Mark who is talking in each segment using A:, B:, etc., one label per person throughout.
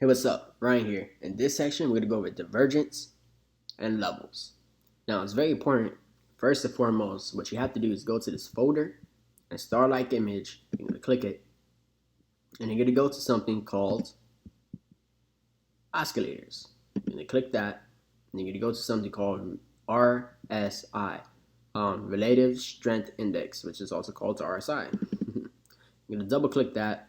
A: Hey, what's up? Ryan here. In this section, we're going to go over divergence and levels. Now, it's very important. First and foremost, what you have to do is go to this folder and Starlight image. You're going to click it, and you're going to go to something called oscillators. You're going to click that, and you're going to go to something called RSI, Relative Strength Index, which is also called RSI. You're going to double click that.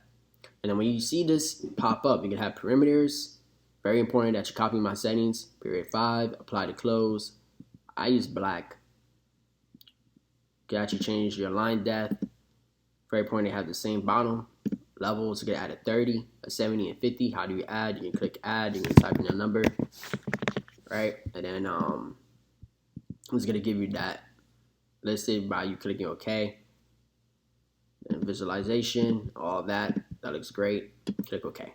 A: And then when you see this pop up, you can have parameters. Very important that you copy my settings. Period 5, apply to close. I use black. You can actually change your line depth. Very important to have the same bottom. Levels, you can add a 30, a 70, and 50. How do you add? You can click add. You can type in a number. Right? And then it's going to give you that listed by you clicking OK. And visualization, all that. That looks great. Click OK.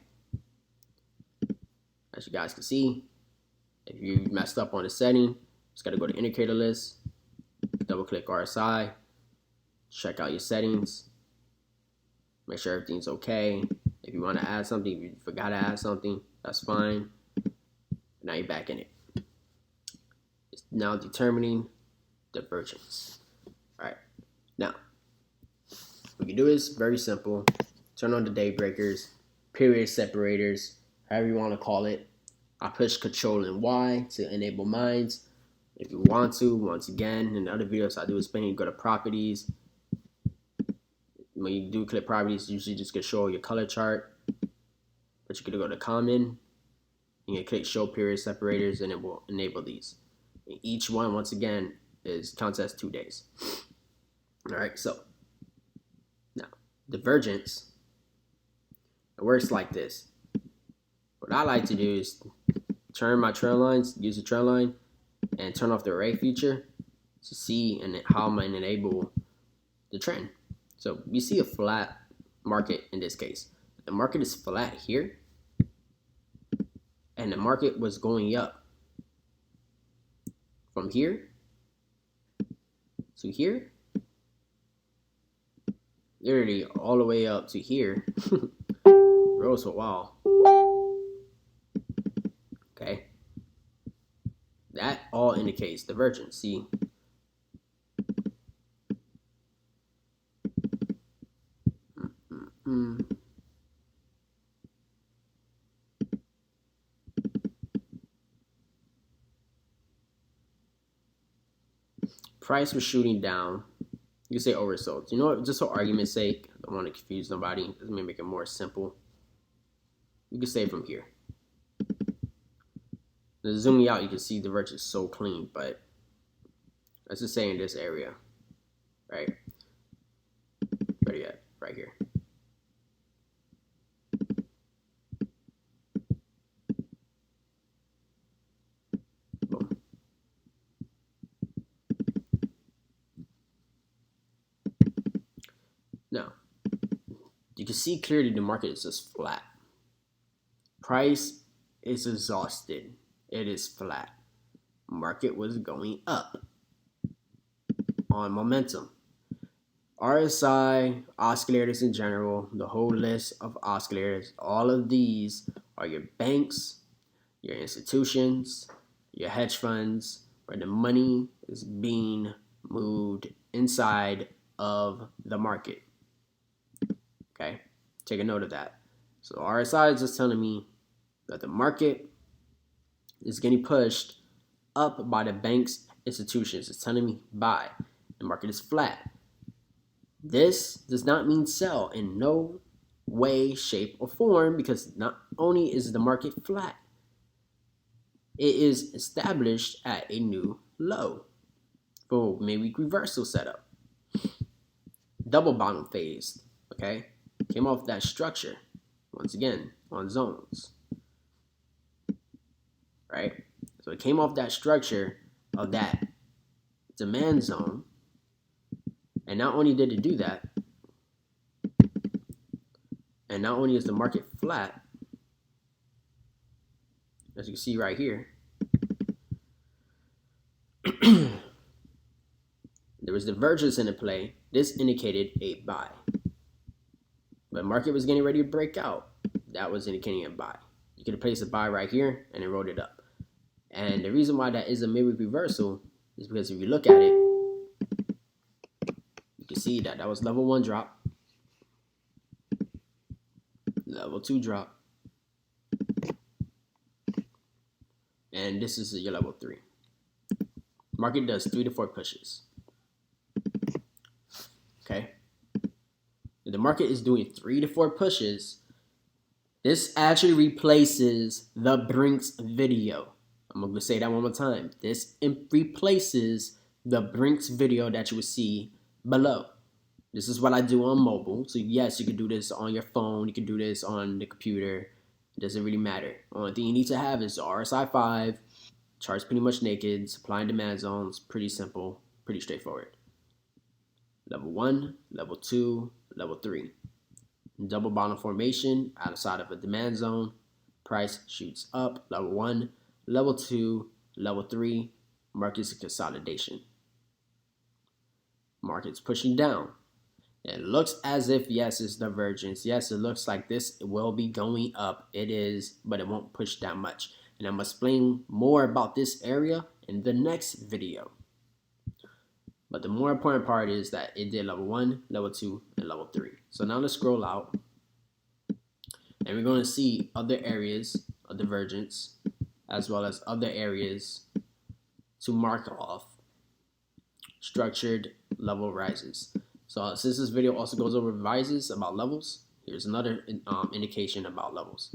A: As you guys can see, if you messed up on the setting, just got to go to indicator list, double click RSI, check out your settings, make sure everything's okay. If you want to add something, if you forgot to add something, that's fine. Now you're back in it. It's now determining divergence. All right, now what you do is very simple. Turn on the day breakers, period separators, however you want to call it. I push Control and Y to enable mines. If you want to, once again, in the other videos I do explain, you go to properties. When you do click properties, usually just get show your color chart. But you're gonna go to common. You can click show period separators, and it will enable these. And each one, once again, counts as 2 days. All right, so now divergence. It works like this. What I like to do is turn my trend lines, use the trend line, and turn off the array feature to see how I'm going to enable the trend. So you see a flat market in this case. The market is flat here, and the market was going up from here to here, literally all the way up to here. Rose for a while. Okay, that all indicates divergence. See, price was shooting down. You can say oversold. You know what? Just for argument's sake, I don't want to confuse nobody. Let me make it more simple. You can say from here. Now, zooming out, you can see the divergence is so clean, but let's just say in this area, right? Where you at? Right here. Boom. Now, you can see clearly the market is just flat. Price is exhausted. It is flat. Market was going up on momentum. RSI, oscillators in general, the whole list of oscillators, all of these are your banks, your institutions, your hedge funds, where the money is being moved inside of the market. Okay, take a note of that. So RSI is just telling me that the market is getting pushed up by the banks, institutions. It's telling me buy. The market is flat. This does not mean sell in no way, shape, or form, because not only is the market flat, it is established at a new low for midweek reversal setup. Double bottom phase, okay? Came off that structure, once again, on zones. Right? So it came off that structure of that demand zone. And not only did it do that, and not only is the market flat, as you can see right here, there was divergence in the play. This indicated a buy. But market was getting ready to break out. That was indicating a buy. you could have placed a buy right here and then rolled it up. And the reason why that is a midweek reversal is because if you look at it, you can see that that was level 1 drop, level 2 drop, and this is your level 3. Market does 3 to 4 pushes. Okay. If the market is doing 3 to 4 pushes, this actually replaces the Brinks video. I'm going to say that one more time. This replaces the Brinks video that you would see below. This is what I do on mobile. So yes, you can do this on your phone. You can do this on the computer. It doesn't really matter. Only thing you need to have is the RSI 5. Chart's pretty much naked. Supply and demand zones. Pretty simple. Pretty straightforward. Level 1, level 2, level 3. Double bottom formation outside of a demand zone. Price shoots up. Level 1, level 2, level 3. Market's consolidation. Market's pushing down. It looks as if, yes, it's divergence. Yes, it looks like this will be going up. It is, but it won't push that much. And I'm going to explain more about this area in the next video. But the more important part is that it did level 1, level 2, and level 3. So now let's scroll out. And we're going to see other areas of divergence as well as other areas to mark off structured level rises. So since this video also goes over rises about levels, here's another indication about levels.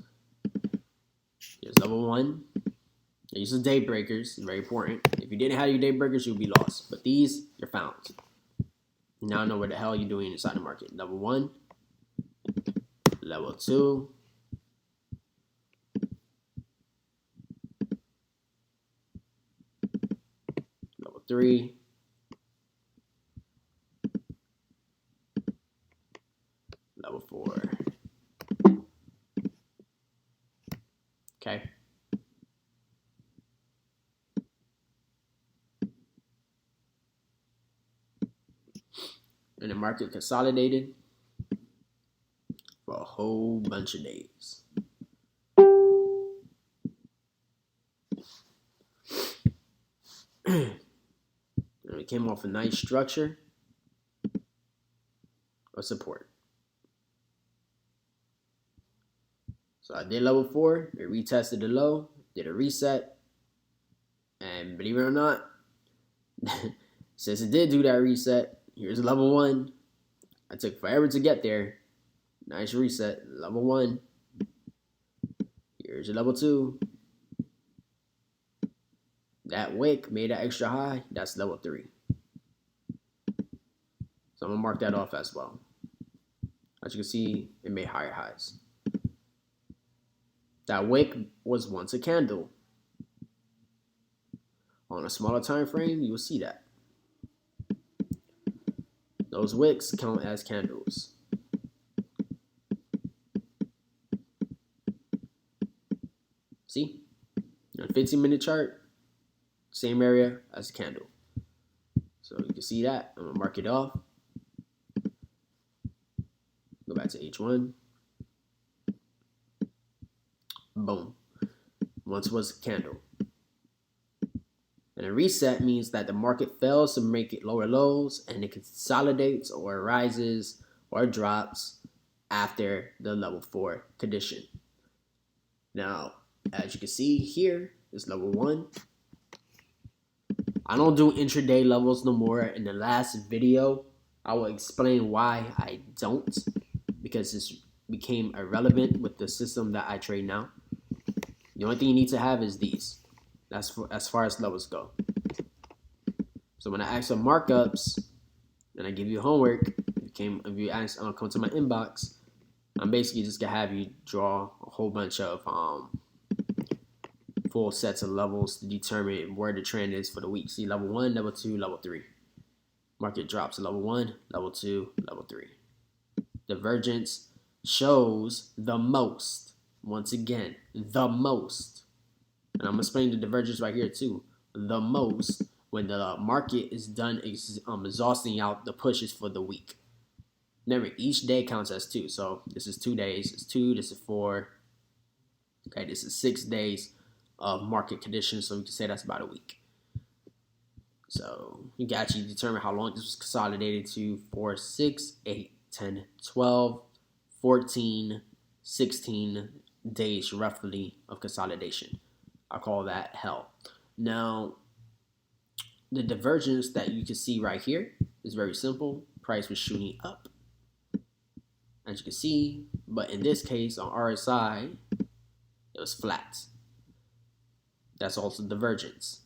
A: Here's level 1. These are day breakers, very important. If you didn't have your day breakers, you'll be lost. But these, you're found. Now I know what the hell you're doing inside the market. Level 1, level 2, level 3, level 4. Okay. And the market consolidated for a whole bunch of days. And it came off a nice structure of support. So I did level 4, it retested the low, did a reset, and believe it or not, since it did do that reset, here's level 1. I took forever to get there. Nice reset, level 1. Here's your level 2. That wick made that extra high, that's level 3. So I'm gonna mark that off as well. As you can see, it made higher highs. That wick was once a candle. On a smaller time frame, you will see that. Those wicks count as candles. See? On a 15-minute chart, same area as a candle. So you can see that. I'm going to mark it off. Go back to H1. Boom. Once was a candle. And a reset means that the market fails to make it lower lows and it consolidates or rises or drops after the level 4 condition. Now, as you can see here, is level 1. I don't do intraday levels no more. In the last video, I will explain why I don't, because this became irrelevant with the system that I trade now. The only thing you need to have is these. That's for, as far as levels go. So when I ask for markups and I give you homework, if you ask, come to my inbox, I'm basically just gonna have you draw a whole bunch of full sets of levels to determine where the trend is for the week. See, level 1, level 2, level 3. Market drops level 1, level 2, level 3. Divergence shows the most. Once again, the most. And I'm going to explain the divergence right here too. The most when the market is done exhausting out the pushes for the week. Remember, each day counts as 2. So this is 2 days. It's 2, this is 4. Okay, this is 6 days of market conditions, so we can say that's about a week. So you can actually determine how long this was consolidated to: 4, 6, 8, 10, 12, 14, 16 days roughly of consolidation. I call that hell. Now, the divergence that you can see right here is very simple. Price was shooting up, as you can see, but in this case on RSI, it was flat. That's also divergence.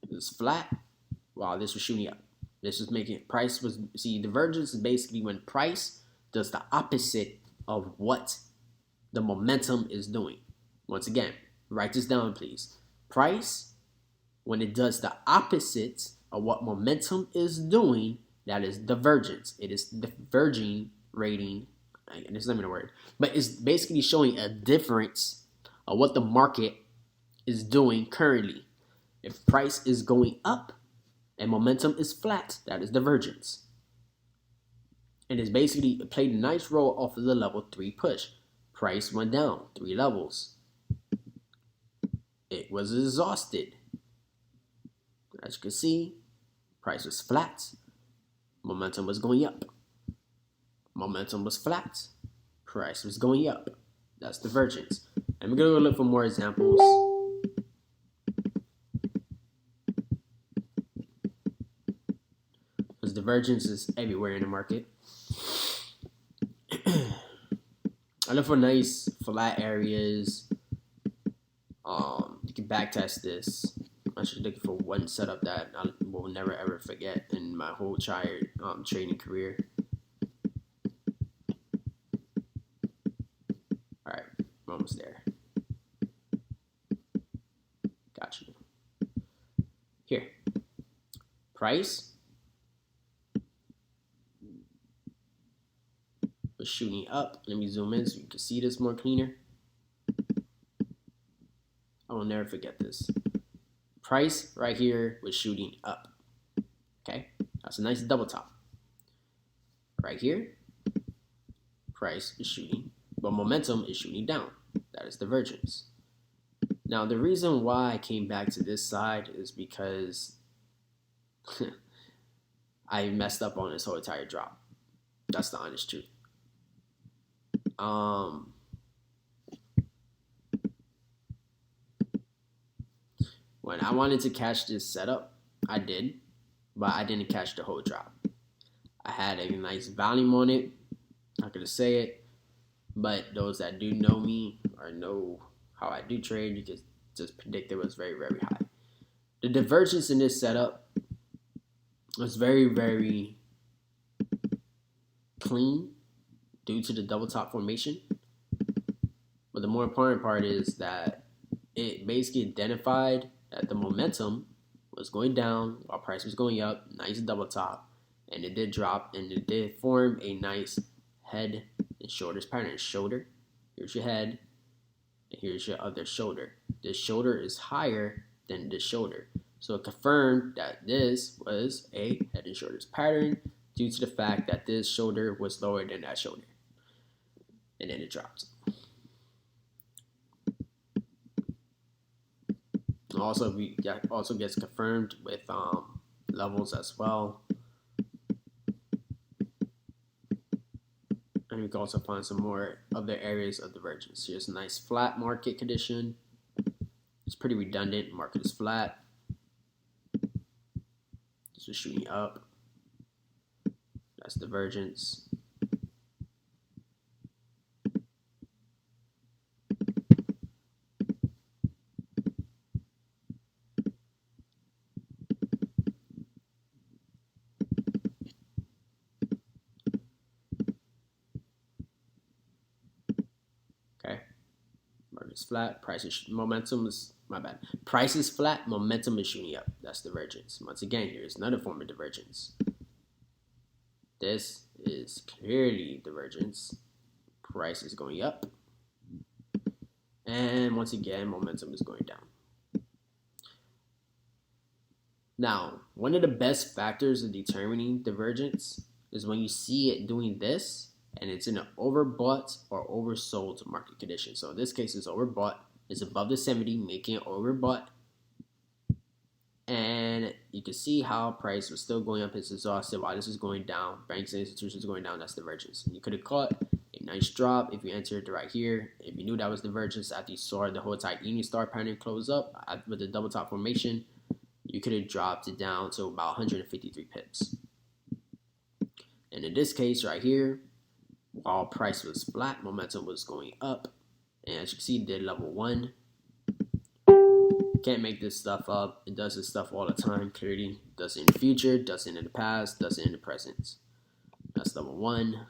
A: It was flat while this was shooting up. This was making price was, see, divergence is basically when price does the opposite of what the momentum is doing. Once again, write this down, please. Price, when it does the opposite of what momentum is doing, that is divergence. It is diverging rating. This is not even a word, but it's basically showing a difference of what the market is doing currently. If price is going up and momentum is flat, that is divergence. And it's basically played a nice role off of the level 3 push. Price went down 3 levels. It was exhausted. As you can see, price was flat. Momentum was going up. Momentum was flat. Price was going up. That's divergence. And we're going to look for more examples. Because divergence is everywhere in the market. I look for nice flat areas. You can backtest this. I'm just looking for one setup that I will never ever forget in my whole trading career. All right, we're almost there. Got you. Here, price was shooting up. Let me zoom in so you can see this more cleaner. I will never forget this. Price right here was shooting up. Okay, that's a nice double top. Right here, price is shooting, but momentum is shooting down. That is divergence. Now, the reason why I came back to this side is because I messed up on this whole entire drop. That's the honest truth. When I wanted to catch this setup, I did, but I didn't catch the whole drop. I had a nice volume on it. Not gonna say it, but those that do know me or know how I do trade, you can just predict it was very, very high. The divergence in this setup was very, very clean due to the double top formation. But the more important part is that it basically identified that the momentum was going down while price was going up. Nice double top, and it did drop, and it did form a nice head and shoulders pattern. Shoulder, here's your head, and here's your other shoulder. This shoulder is higher than this shoulder, so it confirmed that this was a head and shoulders pattern due to the fact that this shoulder was lower than that shoulder, and then it dropped. Also gets confirmed with levels as well. And we can also find some more other areas of divergence. Here's a nice flat market condition. It's pretty redundant. Market is flat. This is shooting up. That's divergence. Okay, market is flat. Price is momentum is my bad. Price is flat. Momentum is shooting up. That's divergence. Once again, here's another form of divergence. This is clearly divergence. Price is going up, and once again, momentum is going down. Now, one of the best factors of determining divergence is when you see it doing this and it's in an overbought or oversold market condition. So in this case, it's overbought. It's above the 70, making it overbought. And you can see how price was still going up. It's exhausted while this is going down. Banks and institutions going down. That's divergence. And you could have caught a nice drop if you entered right here. If you knew that was divergence after you saw the whole titanium star pattern close up with the double top formation, you could have dropped it down to about 153 pips. And in this case right here, while price was flat, momentum was going up. And as you can see, it did level 1. Can't make this stuff up. It does this stuff all the time. Clearly does it in the future, does it in the past, does it in the present. That's level 1.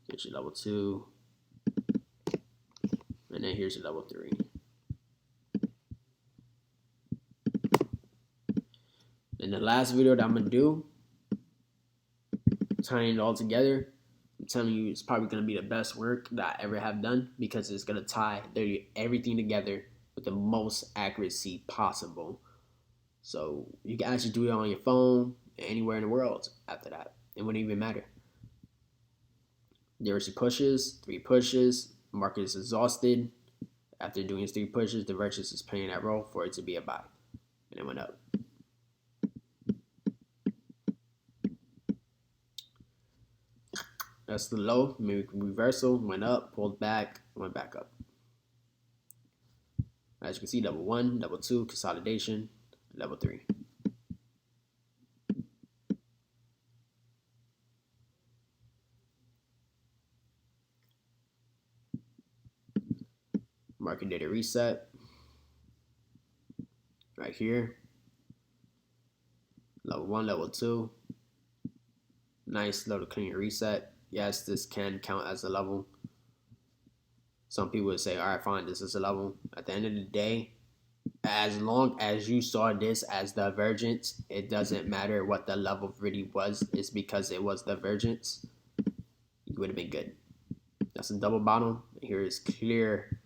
A: Here's your level 2. And then here's your level 3. In the last video that I'm going to do, tying it all together, I'm telling you it's probably going to be the best work that I ever have done, because it's going to tie everything together with the most accuracy possible. So you can actually do it on your phone, anywhere in the world after that. It wouldn't even matter. There were 3 pushes, market is exhausted. After doing his 3 pushes, Divergence is playing that role for it to be a buy. And it went up. That's the low, maybe reversal, went up, pulled back, went back up. As you can see, level 1, level 2, consolidation, level 3. Market did a reset right here. Level 1, level 2. Nice little clean reset. Yes, this can count as a level. Some people would say, all right, fine, this is a level. At the end of the day, as long as you saw this as divergence, it doesn't matter what the level really was. It's because it was divergence. You would have been good. That's a double bottom. Here is clear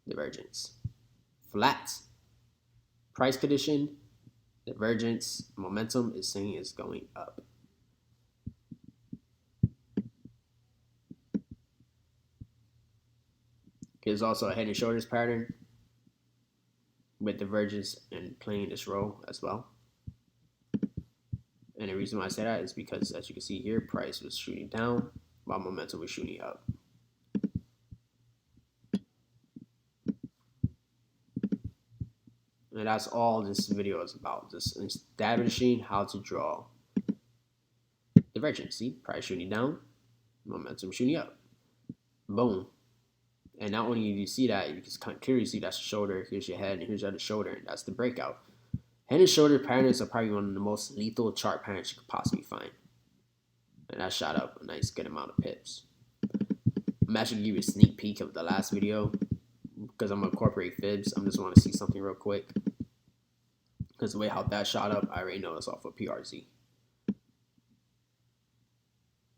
A: divergence. Flat price condition, divergence, momentum is saying it's going up. There's also a head and shoulders pattern with divergence and playing this role as well. And the reason why I say that is because, as you can see here, price was shooting down while momentum was shooting up. And that's all this video is about, just establishing how to draw divergence. See, price shooting down, momentum shooting up. Boom. And not only do you see that, you can clearly see that's your shoulder, here's your head, and here's your other shoulder, and that's the breakout. Head and shoulder patterns are probably one of the most lethal chart patterns you could possibly find. And that shot up a nice good amount of pips. I'm actually going to give you a sneak peek of the last video, because I'm going to incorporate fibs. I just want to see something real quick. Because the way how that shot up, I already know it's off of PRZ.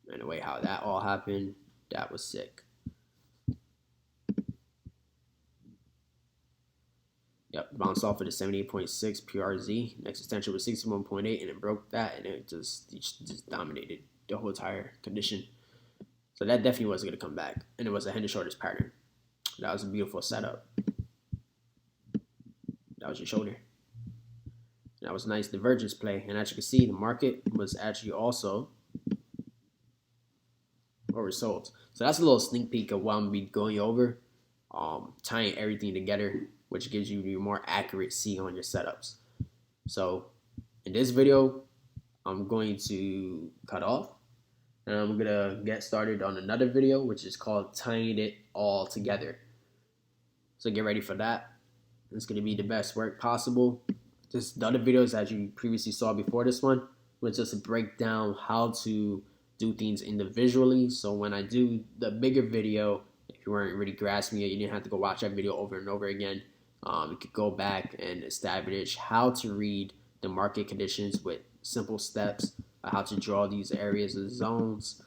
A: And the way how that all happened, that was sick. Yep, bounced off of the 78.6 PRZ. Next extension was 61.8, and it broke that, and it just dominated the whole entire condition. So that definitely wasn't going to come back. And it was a head and shoulders pattern. That was a beautiful setup. That was your shoulder. That was a nice divergence play. And as you can see, the market was actually also oversold. So that's a little sneak peek of what I'm going to be going over. Tying everything together, which gives you more accuracy on your setups. So in this video, I'm going to cut off, and I'm gonna get started on another video, which is called tying it all together. So get ready for that. It's gonna be the best work possible. Just the other videos, as you previously saw before this one, was just to break down how to do things individually. So when I do the bigger video, if you weren't really grasping it, you didn't have to go watch that video over and over again. You could go back and establish how to read the market conditions with simple steps, how to draw these areas of zones,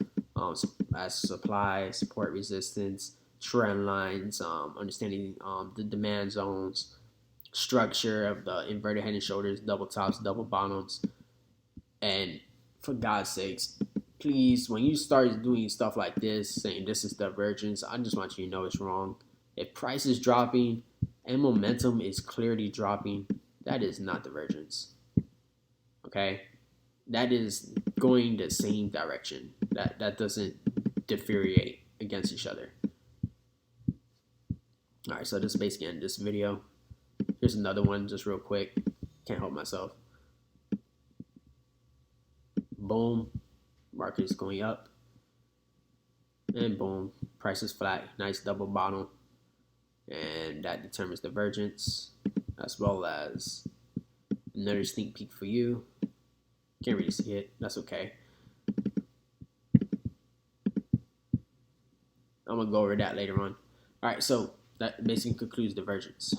A: as supply, support, resistance, trend lines, understanding the demand zones, structure of the inverted head and shoulders, double tops, double bottoms, and for God's sakes, please, when you start doing stuff like this, saying this is divergence, I just want you to know it's wrong. If price is dropping and momentum is clearly dropping, that is not divergence. Okay? That is going the same direction. That doesn't differentiate against each other. Alright, so this is basically end this video. Here's another one just real quick. Can't help myself. Boom. Market is going up. And boom. Price is flat. Nice double bottom. And that determines divergence, as well as another sneak peek for you. Can't really see it. That's okay. I'm going to go over that later on. All right, so that basically concludes divergence.